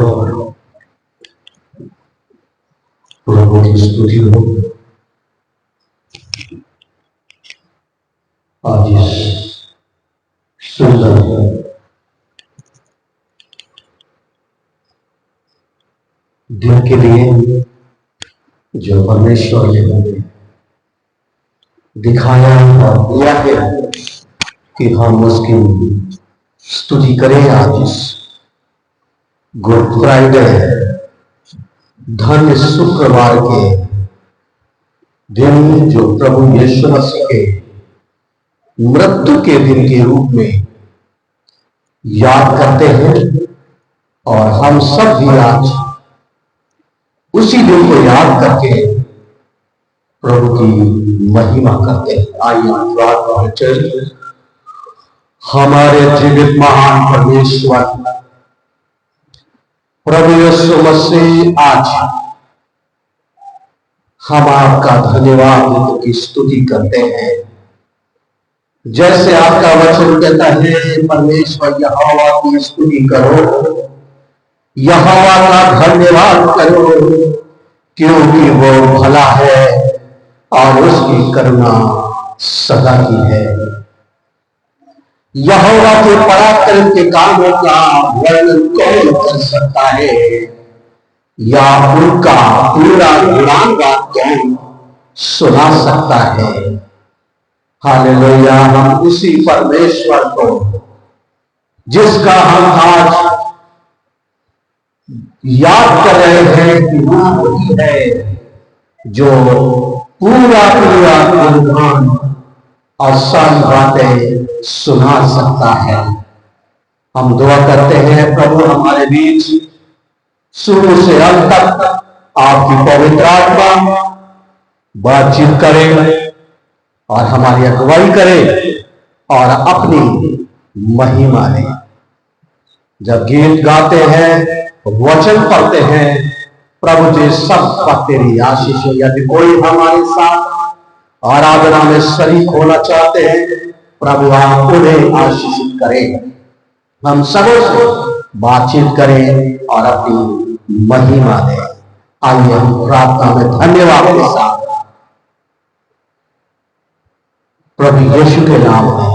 करो, प्रभु की स्तुति हो। आज इस सुंदर दिन के लिए जो परमेश्वर ने हमें दिखाया और दिया है कि हम उसकी स्तुति करें। आज इस गुड फ्राइडे धन्य शुक्रवार के दिन जो प्रभु यीशु मसीह के मृत्यु के दिन के रूप में याद करते हैं, और हम सब भी आज उसी दिन को याद करके प्रभु की महिमा करते हैं। आइए प्रार्थना करें। हमारे जीवित महान परमेश्वर प्रभु यीशु मसीह, आज हम आपका धन्यवाद की स्तुति करते हैं। जैसे आपका वचन कहता है, परमेश्वर यहोवा की स्तुति करो, यहोवा का धन्यवाद करो, क्योंकि वो भला है और उसकी करुणा सदा की है। यहोवा के पराक्रम के कामों का वर्णन कौन कर सकता है, या उनका पूरा गुणगान कौन सुना सकता है। हालेलुया। हम उसी परमेश्वर को, जिसका हम आज याद कर रहे हैं कि वो वही है जो पूरा पूरा गुणगान और सारी बातें सुना सकता है। हम दुआ करते हैं, प्रभु हमारे बीच शुरू से अंत तक आपकी पवित्र आत्मा बातचीत करे और हमारी अगुवाई करे और अपनी महिमा ले। जब गीत गाते हैं, वचन पढ़ते हैं, प्रभु जी सब पर तेरी आशीष हो। यदि कोई हमारे साथ आराधना में शरीक होना चाहते हैं, प्रभु आप उन्हें आशीषित करें। हम सबों से बातचीत करें और अपनी महिमा दें। आइए हम प्रार्थना में धन्यवाद के साथ प्रभु यीशु के नाम में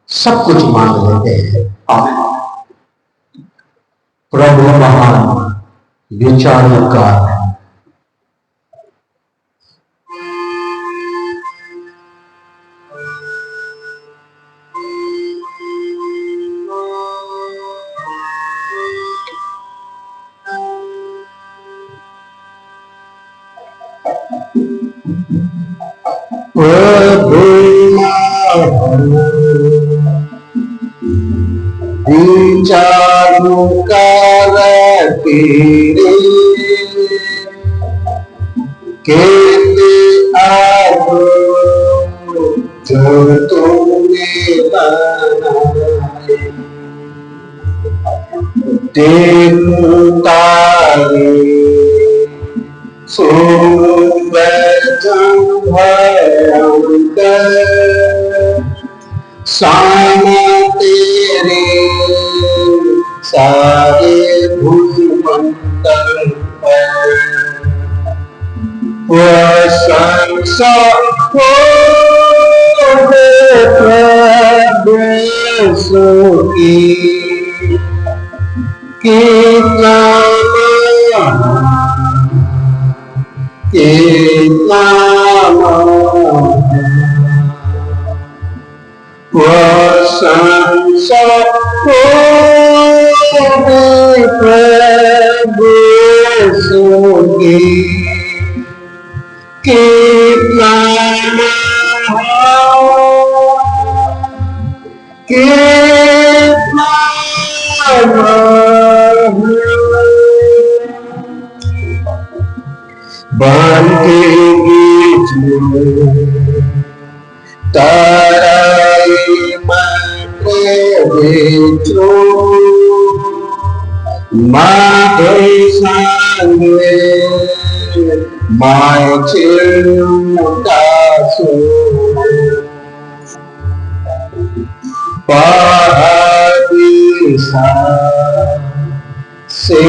सब कुछ मांग लेते हैं। आमीन। प्रभु महान विचारों का विचारों का तेरे कहते आओ जो तूने बनाए। देखूं तारे सामा तेरे सारे भूमंडल पर प्रशंसा हो प्रभु यीशु की। कितना प्रशंसा हो प्रभु यीशु की। कितना बन के बीच में ताराए मारे बेचो माधे संगे माय चिल्कासो पहाड़ी सा से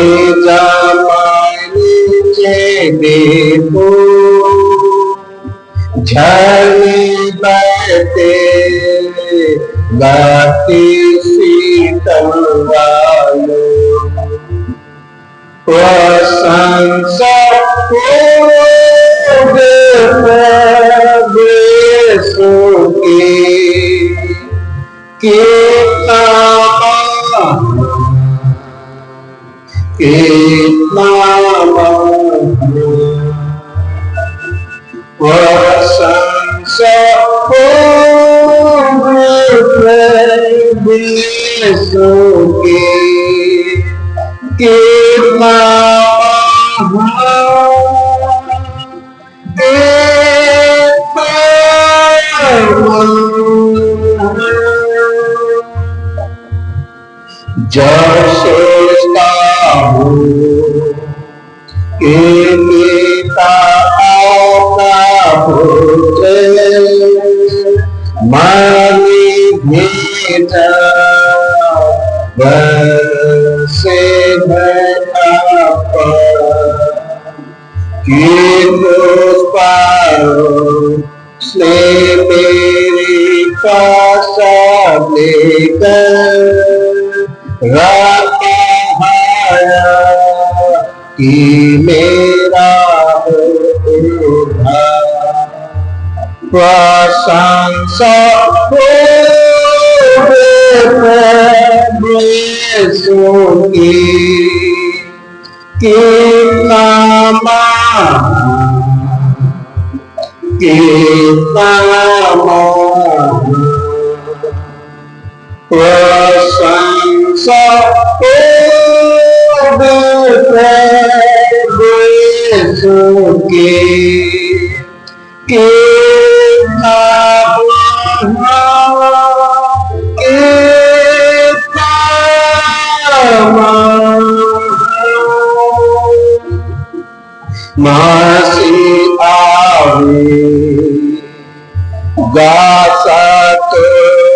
जमाने के देखो झरने बहते गाती शीतल वायु प्रशंसा देशों कितना प्रशंसा देशों कितना जब सोचता हूँ कि पिता आपका पुत्र मानी भेजा से बैठा कि उसने मेरी पासा लेकर रखा कि मेरा प्रशंसा कितना प्रशंसा कितना मासी आवे गासा तो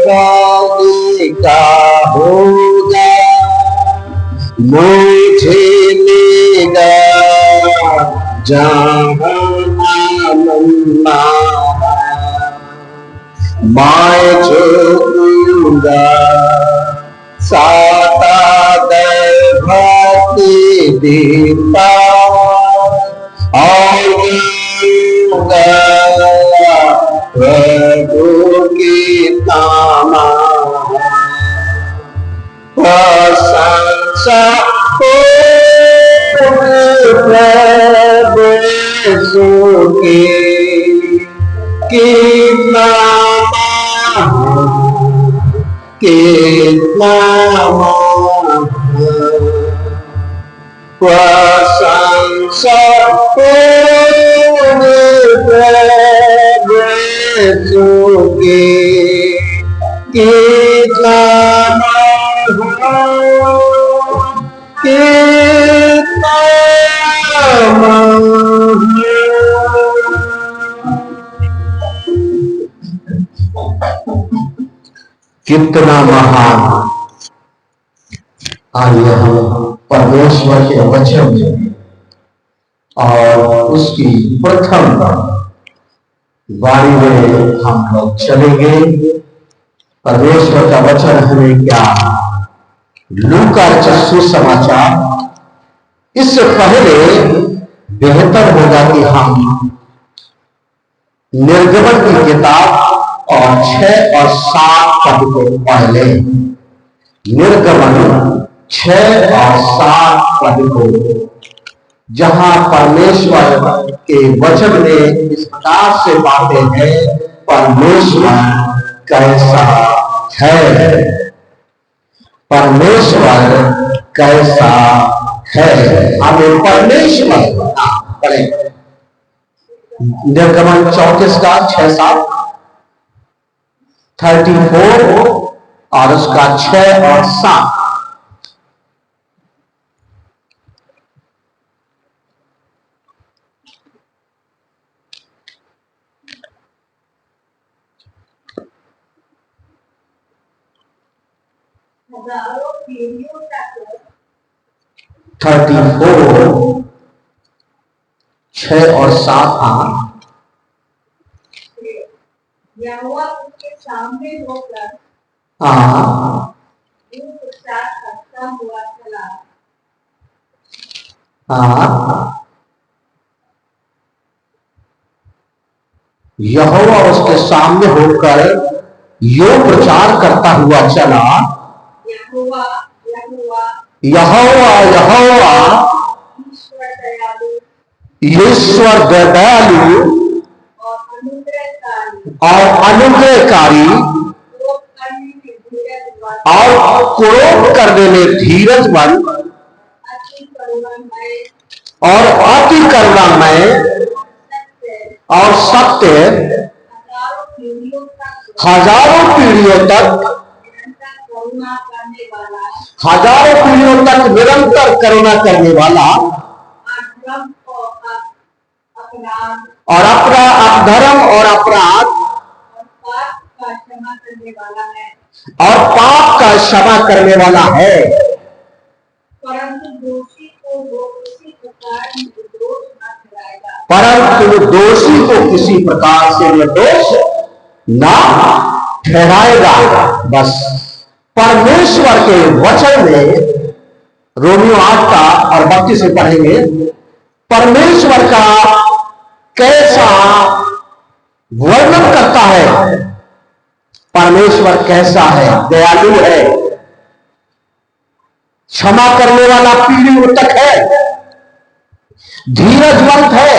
रानी का होगा मुझे लेगा जहाँ आनंदा मैं झूलूंगा साता दर्भाती दीता प्रभु की तामा प्रशंसा प्रभु की कितना प्रशंसा कितना कितना महान। आइए हम परमेश्वर के वचन में और उसकी प्रथम वाणी में हम लोग चलेंगे। परमेश्वर का वचन हमें क्या लूका सुसमाचार। इससे पहले बेहतर होगा कि हम निर्गमन की किताब और 6 और 7 पद को पढ़ लें। निर्गमन 6 और 7 पद को, जहां परमेश्वर के वचन में इस प्रकार से बातें हैं, परमेश्वर कैसा है, परमेश्वर कैसा है। हमें परमेश्वर पढ़े निर्गमन 34 का 6-7 34 और उसका 6 और 7। हजारों पीढ़ियों तक 34 6 और 7 यहोवा उसके सामने होकर प्रचार करता हुआ चला। यहोवा उसके सामने होकर यो प्रचार करता हुआ चला। यहोवा यहोवा यहोवा यहोवा ईश्वर दयालु और अनुग्रहकारी और क्रोध करने में धीरजवन और अति करुणामय और सत्य हजारों पीढ़ियों तक निरंतर करुणा करने वाला और अपना अधर्म और अपराध और पाप का क्षमा करने वाला है। परंतु दोषी को किसी प्रकार से निर्दोष ना ठहराएगा। बस परमेश्वर के वचन में रोमियो 8 का और 32 से पढ़ेंगे। परमेश्वर का कैसा वर्णन करता है। परमेश्वर कैसा है, दयालु है, क्षमा करने वाला पीढ़ियों तक है, धीरजवंत है,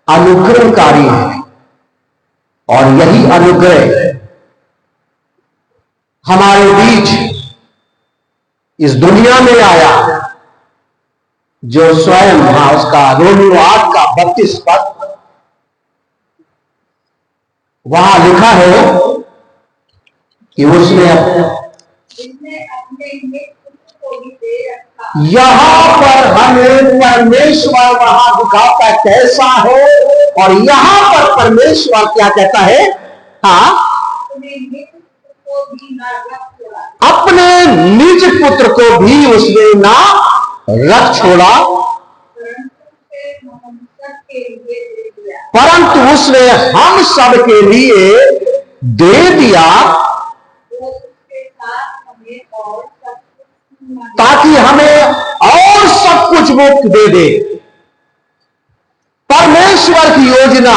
अनुग्रहकारी है। और यही अनुग्रह हमारे बीच इस दुनिया में आया, जो स्वयं उसका रोमियो 8 का 32 पद वहां लिखा है कि उसने यहां पर हमें परमेश्वर वहां दिखाता कैसा है, और यहां पर परमेश्वर क्या कहता है, अपने निज पुत्र को भी उसने ना रख छोड़ा, परंतु उसने हम सब के लिए दे दिया, ताकि हमें और सब कुछ मुक्त दे दे। परमेश्वर की योजना,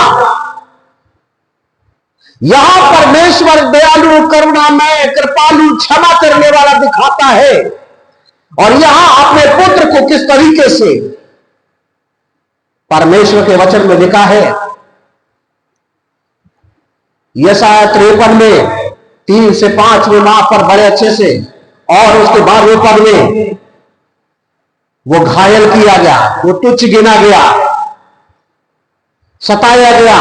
यहां परमेश्वर दयालु, करुणामय, कृपालु, क्षमा करने वाला दिखाता है। और यहां अपने पुत्र को किस तरीके से परमेश्वर के वचन में लिखा है, यशायाह 53 में 3 से 5 में वहां पर बड़े अच्छे से, और उसके बाद वो पद में वो घायल किया गया, वो तुच्छ गिना गया, सताया गया,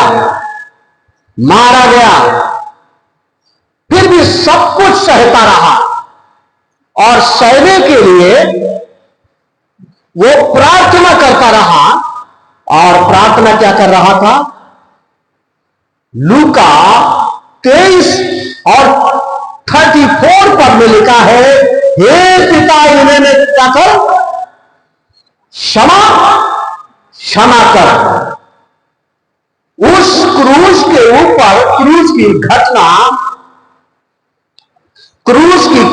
मारा गया, फिर भी सब कुछ सहता रहा। और सहने के लिए वो प्रार्थना करता रहा। और प्रार्थना क्या कर रहा था? लूका 23 और 34 पद में लिखा है, हे पिता इन्हें क्या कर, क्षमा कर। उस क्रूस के ऊपर, क्रूस की घटना, क्रूस की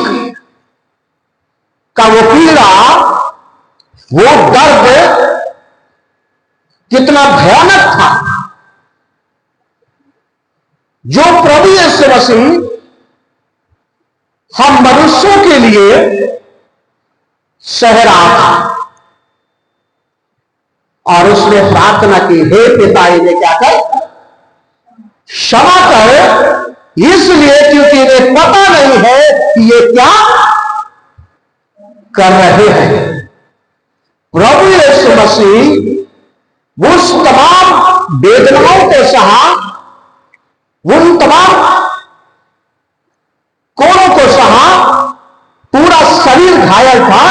का वो पीड़ा, वो दर्द कितना भयानक था, जो प्रभु यीशु मसीह हम मनुष्यों के लिए सह रहा था। और उसने प्रार्थना की, हे पिता इन्हें क्या कर, क्षमा कर, इसलिए क्योंकि इन्हें पता नहीं है कि ये क्या कर रहे हैं। प्रभु यीशु मसीह उस तमाम वेदनाओं को सहा, उन तमाम कोड़ों को सहा, पूरा शरीर घायल था।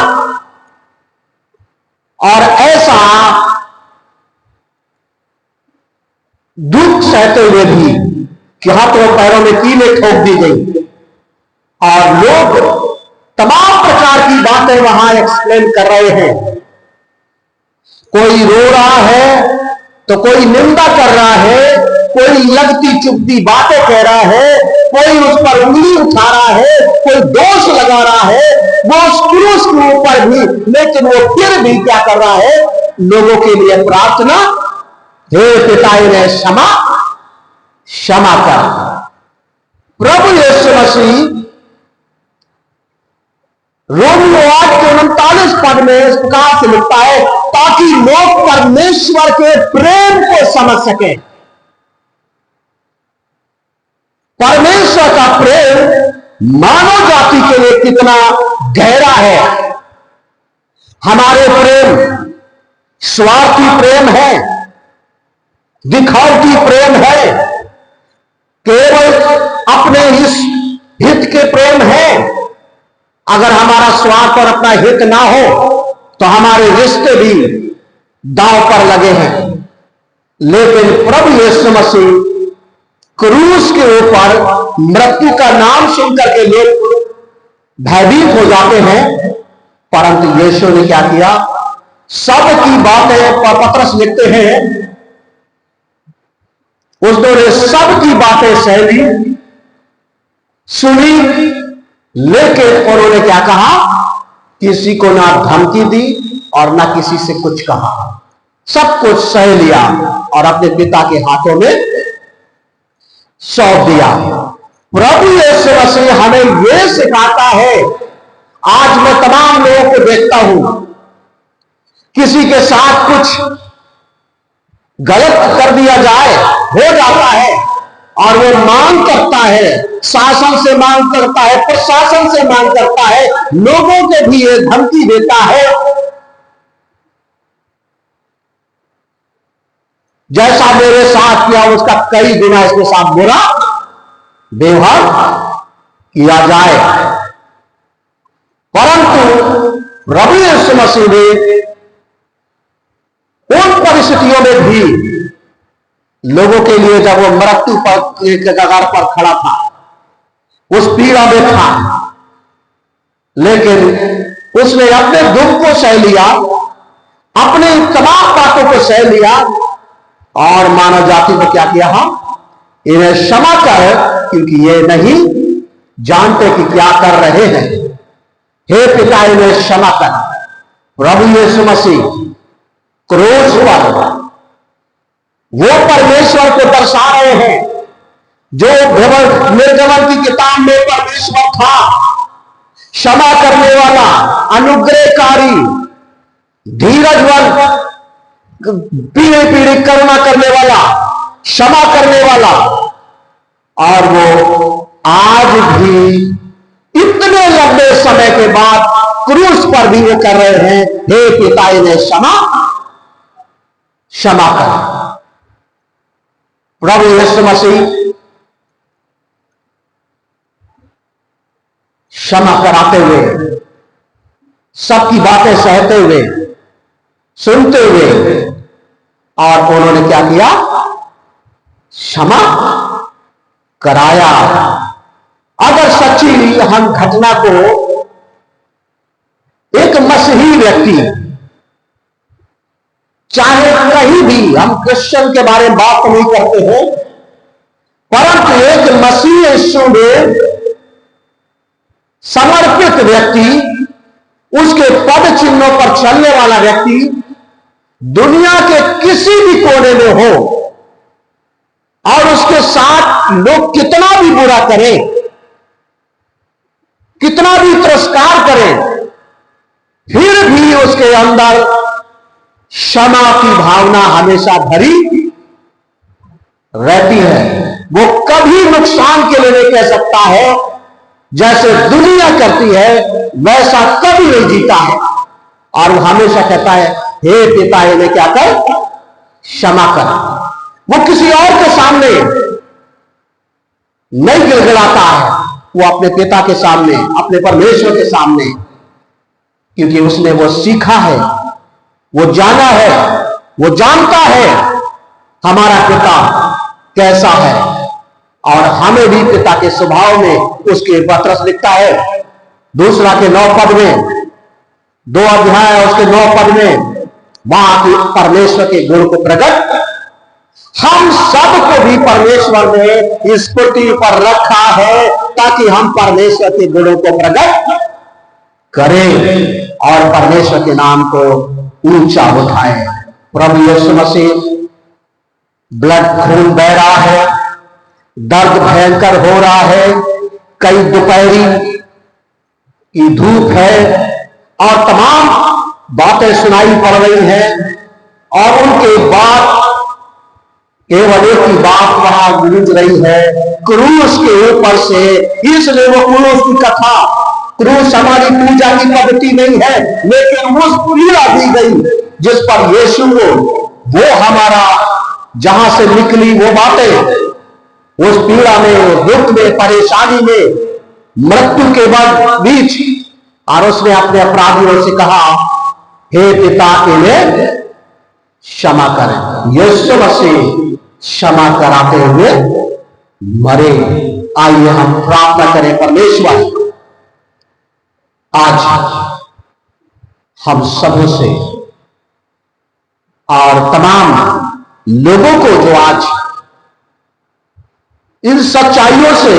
और ऐसा दुख सहते हुए भी कि हाथों पैरों में कीलें ठोक दी गई, और लोग तमाम प्रकार की बातें वहां एक्सप्लेन कर रहे हैं कोई रो रहा है तो कोई निंदा कर रहा है, कोई लगती चुपती बातें कह रहा है, कोई उस पर उंगली उठा रहा है, कोई दोष लगा रहा है, वो उस क्रूस के ऊपर भी, लेकिन वो फिर भी क्या कर रहा है, लोगों के लिए प्रार्थना, हे पिता इन्हें क्षमा कर। प्रभु यीशु मसीह रोमियो 8:39 पद में इस प्रकार से लिखता है, ताकि लोग परमेश्वर के प्रेम को समझ सके। परमेश्वर का प्रेम मानव जाति के लिए कितना गहरा है। हमारे प्रेम स्वार्थी प्रेम है, दिखावटी प्रेम है, केवल अपने हित के प्रेम है। अगर हमारा स्वार्थ और अपना हित ना हो तो हमारे रिश्ते भी दांव पर लगे हैं। लेकिन प्रभु यीशु मसीह क्रूस के ऊपर मृत्यु का नाम सुनकर के लोग भयभीत हो जाते हैं, परंतु यीशु ने क्या किया, सबकी बातें, पतरस लिखते हैं, उसने सबकी बातें सह ली, सुनी, लेकिन उन्होंने क्या कहा, किसी को ना धमकी दी और ना किसी से कुछ कहा, सब कुछ सह लिया और अपने पिता के हाथों में सौंप दिया। प्रभु यीशु मसीह हमें यह सिखाता है। आज मैं तमाम लोगों को देखता हूं, किसी के साथ कुछ गलत कर दिया जाए, हो जाता है, और वो मांग करता है, शासन से मांग करता है, प्रशासन से मांग करता है, लोगों के भी ये धमकी देता है, जैसा मेरे साथ किया उसका कई गुना इसके साथ बुरा व्यवहार किया जाए। परंतु प्रभु यीशु मसीह ने उन परिस्थितियों में भी लोगों के लिए, जब वो मृत्यु के कगार पर खड़ा था, उस पीड़ा में था, लेकिन उसने अपने दुख को सह लिया, अपने तमाम बातों को सह लिया और मानव जाति को क्या किया, हम इन्हें क्षमा कर, क्योंकि ये नहीं जानते कि क्या कर रहे हैं। हे पिता इन्हें क्षमा कर। प्रभु यीशु मसीह क्रूस पर वो परमेश्वर को दर्शा रहे हैं जो निर्गमन की किताब में परमेश्वर था, क्षमा करने वाला, अनुग्रहकारी, धीरजवान, पीढ़ी पीढ़ी करुणा करने वाला, क्षमा करने वाला, और वो आज भी इतने लंबे समय के बाद क्रूस पर भी वो कर रहे हैं, हे पिता इन्हें क्षमा कर। प्रभु यीशु मसीह क्षमा कराते हुए, सबकी बातें सहते हुए, सुनते हुए, और उन्होंने क्या किया, क्षमा कराया। अगर सच्ची हम घटना को एक मसीही व्यक्ति, चाहे कहीं भी, हम क्रिश्चियन के बारे में बात नहीं करते हैं, परंतु एक मसीह यीशु में समर्पित व्यक्ति, उसके पद चिन्हों पर चलने वाला व्यक्ति, दुनिया के किसी भी कोने में हो और उसके साथ लोग कितना भी बुरा करें, कितना भी तिरस्कार करें, फिर भी उसके अंदर क्षमा की भावना हमेशा भरी रहती है। वो कभी नुकसान के लिए नहीं कह सकता है, जैसे दुनिया करती है वैसा कभी नहीं जीता है, और वो हमेशा कहता है, हे पिता इन्हें क्या कर, क्षमा कर। वो किसी और के सामने नहीं गिड़गिड़ाता है, वो अपने पिता के सामने, अपने परमेश्वर के सामने, क्योंकि उसने वो सीखा है, वो जाना है, वो जानता है हमारा पिता कैसा है, और हमें भी पिता के स्वभाव में, उसके पत्रस लिखता है 2 के 9 पद में, 2 अध्याय उसके 9 पद में, वहां की परमेश्वर के गुण को प्रकट, हम सबको भी परमेश्वर ने इस पृथ्वी पर रखा है ताकि हम परमेश्वर के गुणों को प्रकट करें और परमेश्वर के नाम को ऊंचा उठाएं। प्रभु यीशु मसीह, ब्लड खून बह रहा है, दर्द भयंकर हो रहा है, कई दोपहरी की धूप है और तमाम बातें सुनाई पड़ रही हैं और उनके बाद केवल एक ही बात वहां गूंज रही है, क्रूस के ऊपर से। इसलिए वो क्रूस की कथा, क्रूस हमारी पूजा की पद्धति नहीं है, लेकिन उस पीड़ा दी गई जिस पर यीशु वो हमारा जहां से निकली वो बातें, उस पीड़ा में, दुख में, परेशानी में, मृत्यु के बाद बीच, और उसने अपने अपराधियों से कहा, हे पिता इन्हें क्षमा करें। यीशु मसीह क्षमा कराते हुए मरे। आइए हम प्रार्थना करें। परमेश्वर, आज हम सबों से और तमाम लोगों को जो आज इन सच्चाइयों से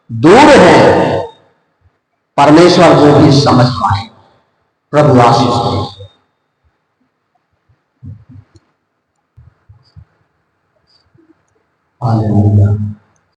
दूर है, परमेश्वर वो भी समझ पाए। प्रभु आशीष दे। हालेलुया।